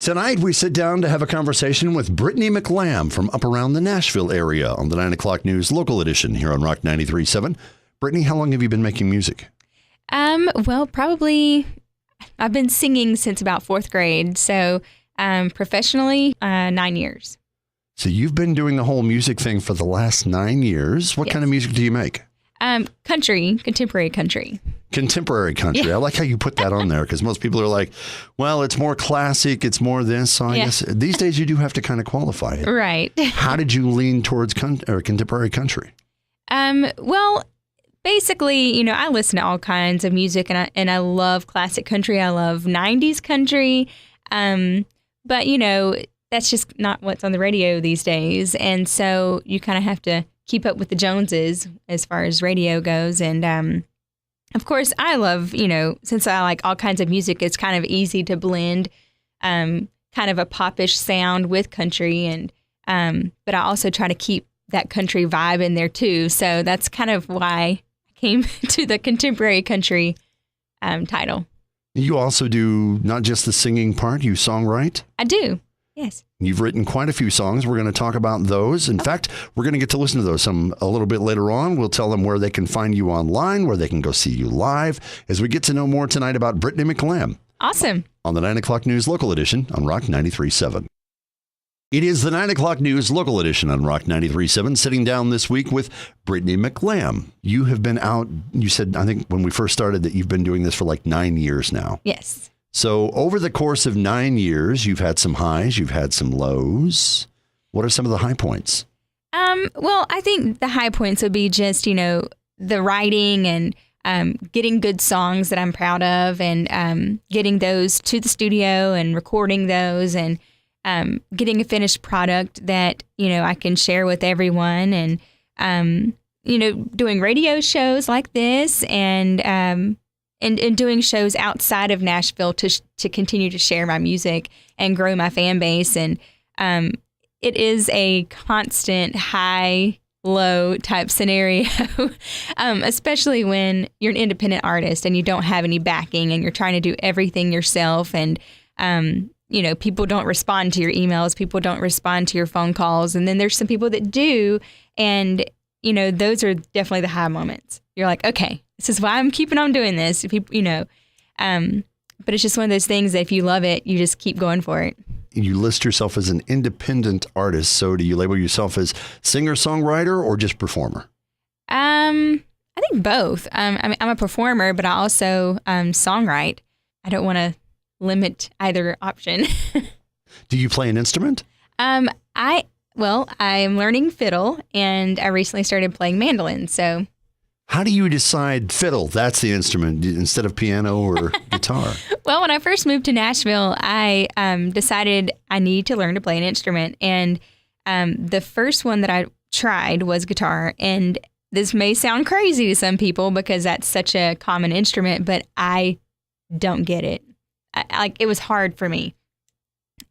Tonight, we sit down to have a conversation with Brittany McLamb from up around the Nashville area on the 9 o'clock news local edition here on Rock 93.7. Brittany, how long have you been making music? Well, probably I've been singing since about fourth grade. So professionally, 9 years. So you've been doing the whole music thing for the last 9 years. What kind of music do you make? Country, contemporary country. Contemporary country. I like how you put that on there because most people are like, well, it's more classic. It's more this. So I guess these days you do have to kind of qualify it. Right. How did you lean towards contemporary country? Well, basically, I listen to all kinds of music and I love classic country. I love 90s country. But, that's just not what's on the radio these days. And so you kind of have to keep up with the Joneses as far as radio goes. And, of course, I love, since I like all kinds of music, it's kind of easy to blend kind of a popish sound with country. And but I also try to keep that country vibe in there, too. So that's kind of why I came to the contemporary country title. You also do not just the singing part, you songwrite? I do. Yes. You've written quite a few songs. We're going to talk about those. In fact, we're going to get to listen to those a little bit later on. We'll tell them where they can find you online, where they can go see you live, as we get to know more tonight about Brittany McLamb. Awesome. On the 9 o'clock news local edition on Rock 93.7. It is the 9 o'clock news local edition on Rock 93.7, sitting down this week with Brittany McLamb. You have been out, you said, I think when we first started that you've been doing this for like 9 years now. Yes. So over the course of 9 years, you've had some highs, you've had some lows. What are some of the high points? Well, I think the high points would be just, the writing and getting good songs that I'm proud of and getting those to the studio and recording those and getting a finished product that, I can share with everyone and, doing radio shows like this and doing shows outside of Nashville to continue to share my music and grow my fan base. And it is a constant high-low type scenario, especially when you're an independent artist and you don't have any backing and you're trying to do everything yourself. And, people don't respond to your emails. People don't respond to your phone calls. And then there's some people that do. And, those are definitely the high moments. You're like, okay, this is why I'm keeping on doing this. If but it's just one of those things that if you love it, you just keep going for it. You list yourself as an independent artist. So do you label yourself as singer-songwriter or just performer? I think both. I'm a performer, but I also songwrite. I don't want to limit either option. Do you play an instrument? I'm learning fiddle, and I recently started playing mandolin. So. How do you decide fiddle, that's the instrument, instead of piano or guitar? Well, when I first moved to Nashville, I decided I need to learn to play an instrument. And the first one that I tried was guitar. And this may sound crazy to some people because that's such a common instrument, but I don't get it. It was hard for me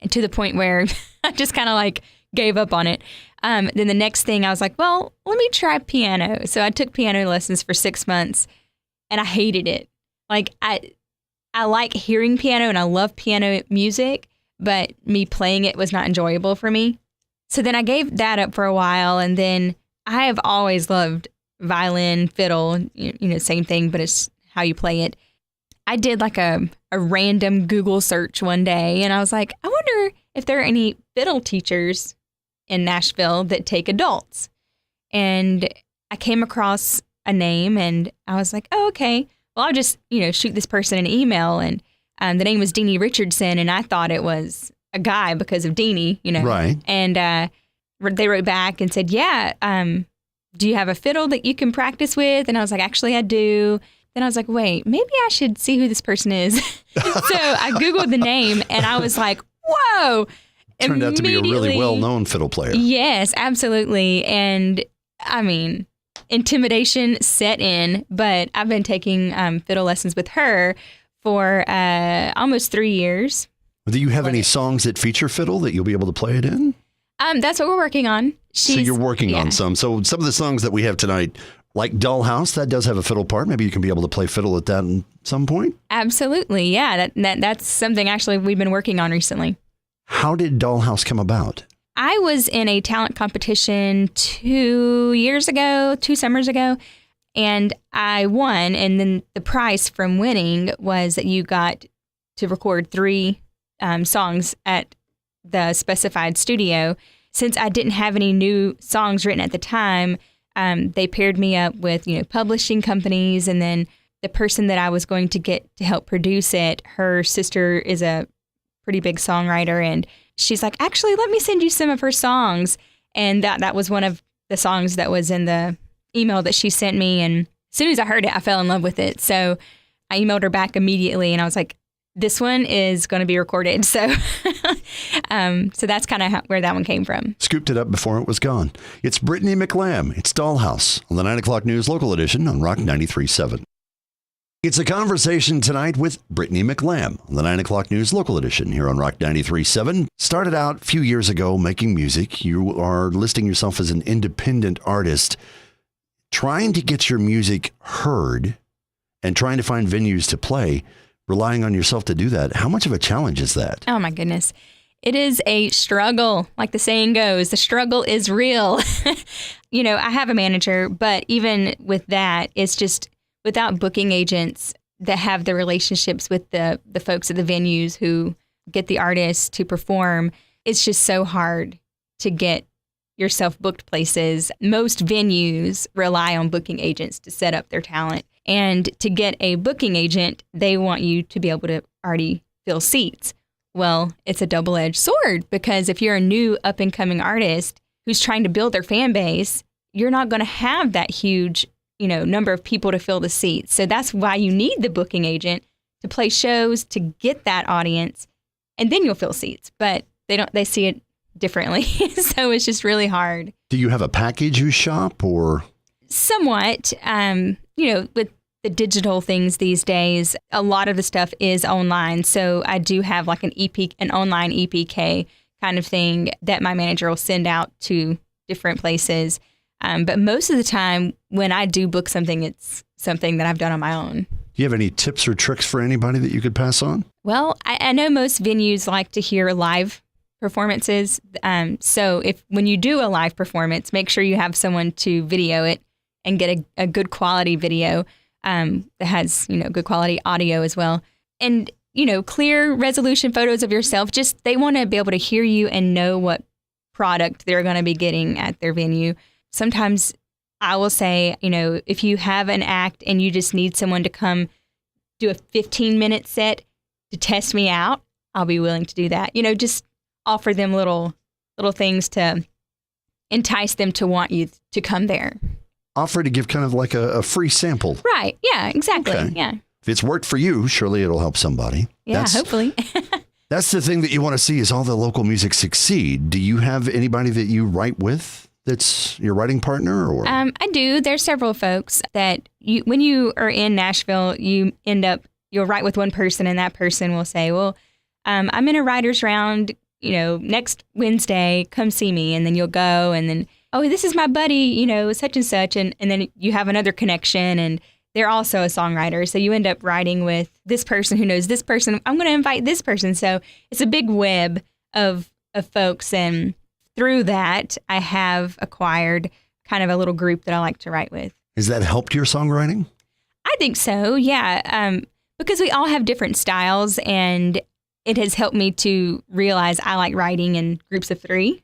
to the point where I just kind of gave up on it. Then the next thing I was like, well, let me try piano. So I took piano lessons for 6 months and I hated it. I like hearing piano and I love piano music, but me playing it was not enjoyable for me. So then I gave that up for a while. And then I have always loved violin, fiddle, same thing, but it's how you play it. I did a random Google search one day and I was like, I wonder if there are any fiddle teachers in Nashville that take adults. And I came across a name and I was like, oh, okay. Well, I'll just, shoot this person an email. And the name was Deanie Richardson. And I thought it was a guy because of Deanie, Right. And they wrote back and said, yeah, do you have a fiddle that you can practice with? And I was like, actually, I do. Then I was like, wait, maybe I should see who this person is. So I Googled the name and I was like, whoa. Turned out to be a really well-known fiddle player. Yes, absolutely. And I mean, intimidation set in, but I've been taking fiddle lessons with her for almost 3 years. Do you have any songs that feature fiddle that you'll be able to play it in? That's what we're working on. So you're working on some. So some of the songs that we have tonight, like Dollhouse, that does have a fiddle part. Maybe you can be able to play fiddle at that at some point. Absolutely. Yeah, that's something actually we've been working on recently. How did Dollhouse come about? I was in a talent competition 2 summers ago, and I won. And then the prize from winning was that you got to record 3 songs at the specified studio. Since I didn't have any new songs written at the time, they paired me up with, publishing companies. And then the person that I was going to get to help produce it, her sister is a pretty big songwriter. And she's like, actually, let me send you some of her songs. And that was one of the songs that was in the email that she sent me. And as soon as I heard it, I fell in love with it. So I emailed her back immediately and I was like, this one is going to be recorded. So so that's kind of where that one came from. Scooped it up before it was gone. It's Brittany McLamb. It's Dollhouse on the 9 o'clock news local edition on Rock 93.7. It's a conversation tonight with Brittany McLamb on the 9 o'clock news local edition here on Rock 93.7. Started out a few years ago making music. You are listing yourself as an independent artist, trying to get your music heard and trying to find venues to play, relying on yourself to do that. How much of a challenge is that? Oh, my goodness. It is a struggle. Like the saying goes, the struggle is real. I have a manager, but even with that, it's just without booking agents that have the relationships with the folks at the venues who get the artists to perform, it's just so hard to get yourself booked places. Most venues rely on booking agents to set up their talent. And to get a booking agent, they want you to be able to already fill seats. Well, it's a double-edged sword because if you're a new up-and-coming artist who's trying to build their fan base, you're not going to have that huge, number of people to fill the seats. So that's why you need the booking agent to play shows to get that audience, and then you'll fill seats. But they see it differently. So it's just really hard. Do you have a package you shop or? Somewhat. With the digital things these days, a lot of the stuff is online. So I do have like an online EPK kind of thing that my manager will send out to different places. But most of the time when I do book something, it's something that I've done on my own. Do you have any tips or tricks for anybody that you could pass on? Well, I know most venues like to hear live performances. So when you do a live performance, make sure you have someone to video it and get a good quality video that has, good quality audio as well. And, clear resolution photos of yourself. Just they want to be able to hear you and know what product they're going to be getting at their venue. Sometimes I will say, if you have an act and you just need someone to come do a 15-minute set to test me out, I'll be willing to do that. Just offer them little things to entice them to want you to come there. Offer to give kind of like a free sample. Right. Yeah, exactly. Okay. Yeah. If it's worked for you, surely it'll help somebody. Yeah, hopefully. That's the thing that you want to see is all the local music succeed. Do you have anybody that you write with that's your writing partner? Or I do. There's several folks that when you are in Nashville, you'll write with one person and that person will say, well, I'm in a writer's round, next Wednesday, come see me. And then you'll go and then, oh, this is my buddy, such and such. And then you have another connection and they're also a songwriter. So you end up writing with this person who knows this person. I'm going to invite this person. So it's a big web of folks. And through that, I have acquired kind of a little group that I like to write with. Has that helped your songwriting? I think so, yeah. Because we all have different styles and it has helped me to realize I like writing in groups of 3.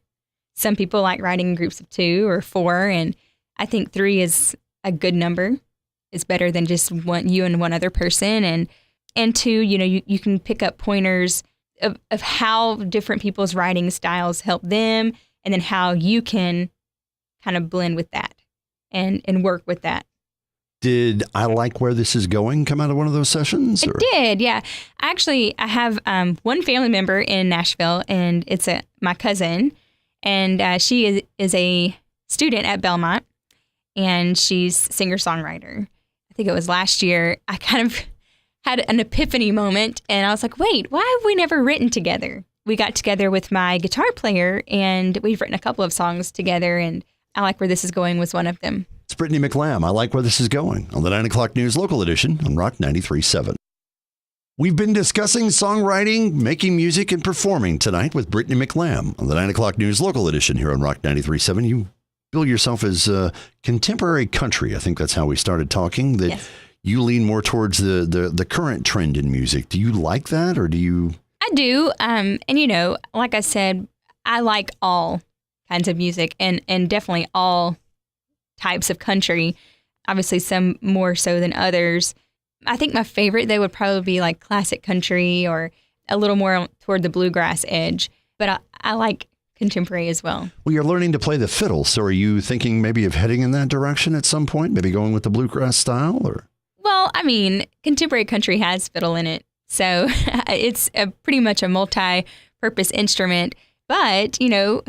Some people like writing in groups of 2 or 4, and I think 3 is a good number. It's better than just you and one other person. And 2, you can pick up pointers of how different people's writing styles help them, and then how you can kind of blend with that and work with that. Did I Like Where This Is Going come out of one of those sessions? It did, yeah. Actually, I have one family member in Nashville, and it's my cousin. And she is a student at Belmont, and she's singer-songwriter. I think it was last year. I kind of had an epiphany moment, and I was like, wait, why have we never written together? We got together with my guitar player, and we've written a couple of songs together, and I Like Where This Is Going was one of them. It's Brittany McLamb. I Like Where This Is Going on the 9 o'clock news local edition on Rock 93.7. We've been discussing songwriting, making music, and performing tonight with Brittany McLamb on the 9 o'clock news local edition here on Rock 93.7. You bill yourself as contemporary country. I think that's how we started talking. That Yes. you lean more towards the current trend in music. Do you like that, or do you? I do. And, like I said, I like all kinds of music and definitely all types of country. Obviously, some more so than others. I think my favorite, they would probably be like classic country or a little more toward the bluegrass edge. But I like contemporary as well. Well, you're learning to play the fiddle. So are you thinking maybe of heading in that direction at some point? Maybe going with the bluegrass style? Or Well, I mean, contemporary country has fiddle in it. So it's pretty much a multi-purpose instrument. But,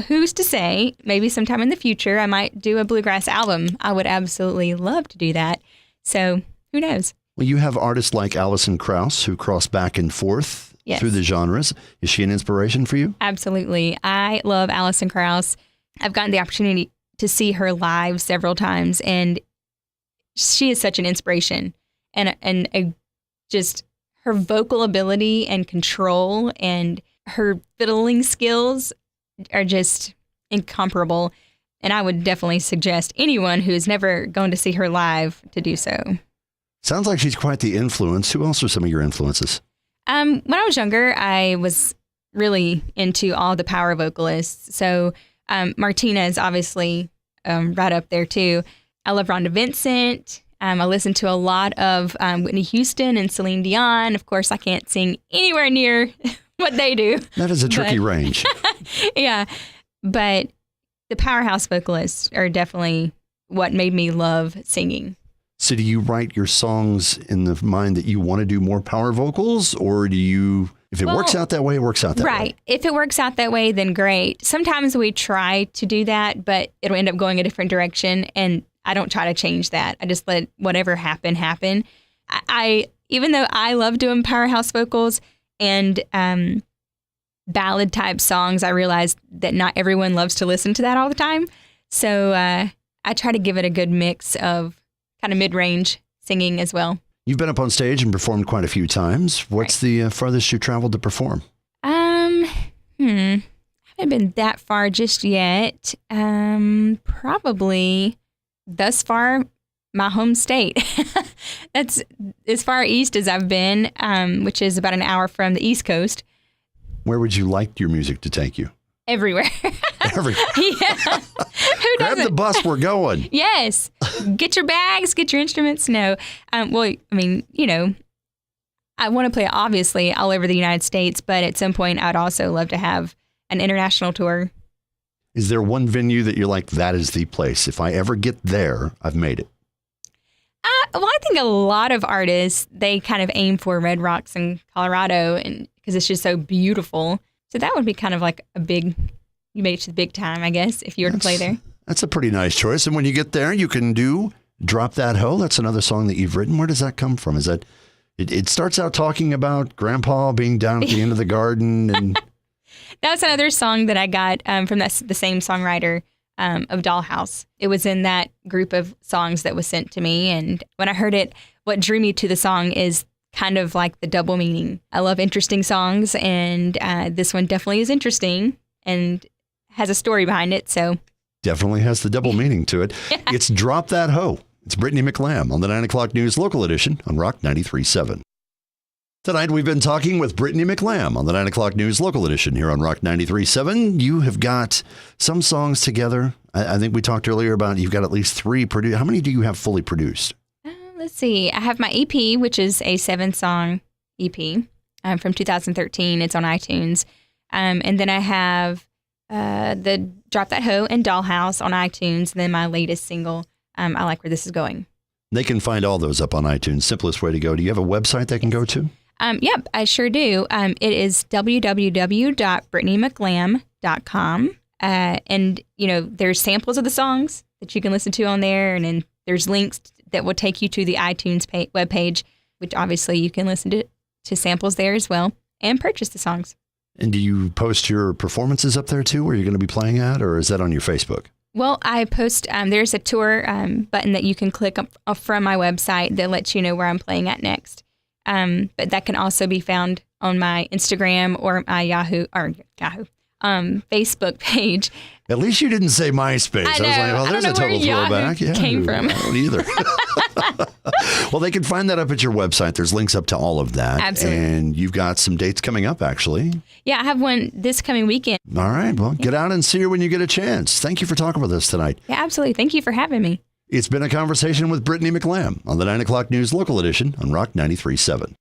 who's to say, maybe sometime in the future, I might do a bluegrass album. I would absolutely love to do that. So who knows? Well, you have artists like Alison Krauss who cross back and forth Yes. through the genres. Is she an inspiration for you? Absolutely. I love Alison Krauss. I've gotten the opportunity to see her live several times, and she is such an inspiration. And just her vocal ability and control and her fiddling skills are just incomparable. And I would definitely suggest anyone who's never gone to see her live to do so. Sounds like she's quite the influence. Who else are some of your influences? When I was younger, I was really into all the power vocalists. So Martina is obviously right up there too. I love Rhonda Vincent. I listen to a lot of Whitney Houston and Celine Dion. Of course, I can't sing anywhere near what they do. That is a tricky range. Yeah, but the powerhouse vocalists are definitely what made me love singing. So do you write your songs in the mind that you want to do more power vocals, or do you, if it works out that way, it works out that way? Right. If it works out that way, then great. Sometimes we try to do that, but it'll end up going a different direction, and I don't try to change that. I just let whatever happen. I even though I love doing powerhouse vocals and ballad type songs, I realize that not everyone loves to listen to that all the time. So I try to give it a good mix of kind of mid-range singing as well. You've been up on stage and performed quite a few times. What's the farthest you traveled to perform? I haven't been that far just yet. Probably thus far, my home state. That's as far east as I've been, which is about an hour from the East Coast. Where would you like your music to take you? Everywhere. Everywhere. Yeah. Who Grab doesn't? the bus, we're going. Yes. Get your bags, get your instruments. No. Well, I mean, I want to play obviously all over the United States, but at some point I'd also love to have an international tour. Is there one venue that you're like, that is the place? If I ever get there, I've made it. Well, I think a lot of artists, they kind of aim for Red Rocks in Colorado, and because it's just so beautiful. So that would be kind of like you made it to the big time, I guess, if you were to play there. That's a pretty nice choice. And when you get there, you can do Drop That Hoe. That's another song that you've written. Where does that come from? Is that it starts out talking about Grandpa being down at the end of the garden, and That's another song that I got from the same songwriter of Dollhouse. It was in that group of songs that was sent to me. And when I heard it, what drew me to the song is kind of like the double meaning. I love interesting songs, and this one definitely is interesting and has a story behind it. So definitely has the double meaning to it. Yeah. It's Drop That Hoe. It's Brittany McLamb on the 9 o'clock news local edition on Rock 93.7. Tonight, we've been talking with Brittany McLamb on the 9 o'clock news local edition here on Rock 93.7. You have got some songs together. I think we talked earlier about you've got at least 3 produced. How many do you have fully produced? let's see. I have my EP, which is a 7-song EP from 2013. It's on iTunes. And then I have the Drop That Hoe and Dollhouse on iTunes. And then my latest single, I Like Where This Is Going. They can find all those up on iTunes. Simplest way to go. Do you have a website they can go to? Yep, I sure do. It is www.brittnymclamb.com. And, you know, there's samples of the songs that you can listen to on there. And then there's links that will take you to the iTunes webpage, which obviously you can listen to samples there as well and purchase the songs. And do you post your performances up there too, where you're going to be playing at, or is that on your Facebook? Well, I post, there's a tour button that you can click up from my website that lets you know where I'm playing at next. But that can also be found on my Instagram or my Facebook page. At least you didn't say MySpace. I was like, well, there's a total throwback. Yahoo came from. I don't either. Well, they can find that up at your website. There's links up to all of that. Absolutely. And you've got some dates coming up, actually. Yeah, I have one this coming weekend. All right. Well, get out and see her when you get a chance. Thank you for talking with us tonight. Yeah, absolutely. Thank you for having me. It's been a conversation with Brittany McLamb on the 9 o'clock news local edition on Rock 93.7.